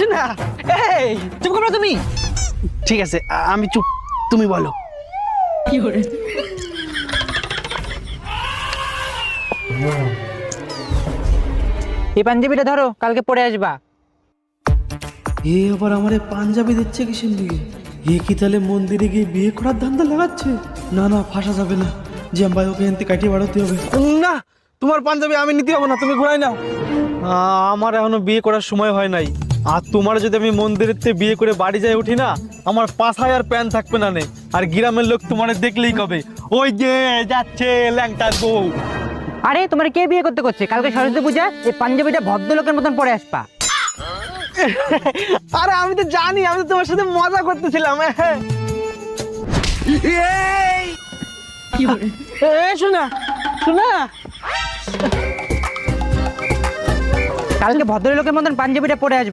শোনা, এই চুপ করো তুমি। ঠিক আছে, আমি চুপ, তুমি বলো। এই পাঞ্জাবিটা ধরো, কালকে পরে আসবা। এ আবার আমার পাঞ্জাবি দিচ্ছে কিসের দিকে? এ কি তাহলে মন্দিরে গিয়ে বিয়ে করার ধান্দা লাগাচ্ছে? না না, ফাঁসা যাবে না, জাম্বাই ওকে এনতে কাটিয়ে বাড়াতে হবে। না, তোমার পাঞ্জাবি আমি নিতে হবে না, তুমি ঘুরাই নাও। আমার এখনো বিয়ে করার সময় হয় নাই। আর তোমার যদি আমি মন্দিরের থেকে বিয়ে করে বাড়ি যাই উঠি না, আমার পাছায় আর প্যান থাকবে না নে। আর গ্রামের লোক তোমার দেখলেই কবে, ওই যে যাচ্ছে ল্যাংটার বউ। আরে তোমার কে বিয়ে করতে করছে? কালকে সরস্বতী পূজা, এই পাঞ্জাবিটা ভদ্রলোকের মতন পরে আসবা। আরে আমি তো জানি, আমি তো তোমার সাথে মজা করতেছিলাম। শোনা শোনা, কালকে ভদ্রলোকের মতন পাঞ্জাবিটা পরে আসবা।